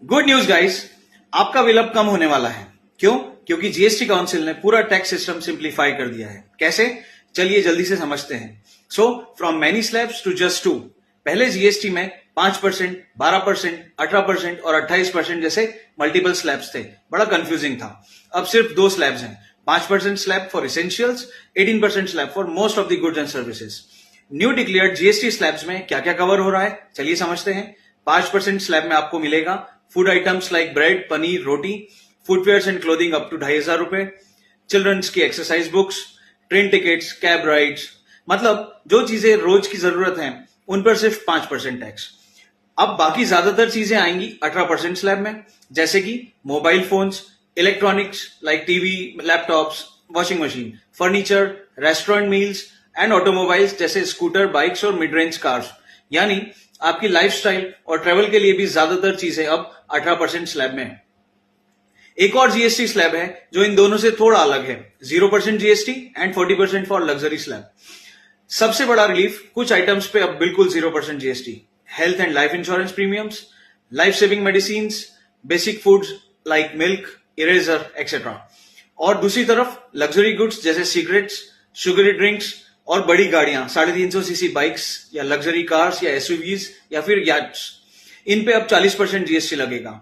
Good news guys, आपका bill अब कम होने वाला है। क्यों? क्योंकि जीएसटी काउंसिल ने पूरा टैक्स सिस्टम सिंप्लीफाई कर दिया है। कैसे? चलिए जल्दी से समझते हैं। So from many slabs to just 2। पहले जीएसटी में 5%, 12%, 18% और 28% जैसे मल्टीपल स्लैब्स थे। बड़ा कंफ्यूजिंग था। अब सिर्फ 2 स्लैब्स हैं, 5% slab for essentials, 18% slab for most of the goods and services. New declared GST slabs में क्या क्या कवर हो रहा है, चलिए समझते हैं। 5% स्लैब में आपको मिलेगा food items like bread, paneer, roti, footwears and clothing up to 2,500 रुपए, चिल्ड्रंस की exercise books, train tickets, cab rides, मतलब जो चीजें रोज की जरूरत है उन पर सिर्फ 5% टैक्स। अब बाकी ज्यादातर चीजें आएंगी 18% स्लैब में, जैसे कि mobile phones, electronics like TV, laptops, washing machine, furniture, restaurant meals and automobiles जैसे स्कूटर, बाइक्स और मिड रेंज कार्स। यानी आपकी लाइफस्टाइल और ट्रेवल के लिए भी ज्यादातर चीजें अब 18% स्लैब में है। एक और जीएसटी स्लैब है जो इन दोनों से थोड़ा अलग है, 0% GST and 40% for luxury slab. सबसे बड़ा रिलीफ कुछ आइटम्स पे अब बिल्कुल 0% GST, health and life insurance premiums, life saving medicine, basic foods like milk, eraser etcetera. और दूसरी तरफ लग्जरी गुड्स जैसे सिगरेट्स, शुगरी ड्रिंक्स और बड़ी गाड़ियां, 350 सीसी बाइक्स या लग्जरी कार्स या एसयूवीज या फिर याट्स, इन पे अब 40% जीएसटी लगेगा।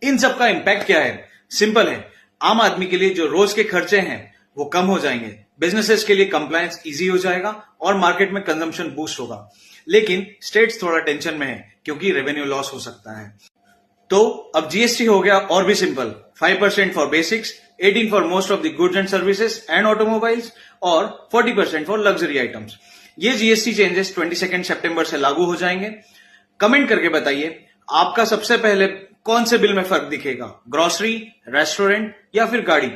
इन सब का इंपैक्ट क्या है? सिंपल है, आम आदमी के लिए जो रोज के खर्चे हैं वो कम हो जाएंगे, बिजनेसेस के लिए कंप्लायंस इजी हो जाएगा और मार्केट में कंजम्पशन बूस्ट होगा। लेकिन स्टेट्स थोड़ा टेंशन में है क्योंकि रेवेन्यू लॉस हो सकता है। तो अब जीएसटी हो गया और भी simple, 5% for basics, 18% for most of the goods and services and automobiles और 40% फॉर लग्जरी आइटम्स। ये जीएसटी चेंजेस 22 सितंबर से लागू हो जाएंगे। कमेंट करके बताइए आपका सबसे पहले कौन से बिल में फर्क दिखेगा, ग्रोसरी, रेस्टोरेंट या फिर गाड़ी।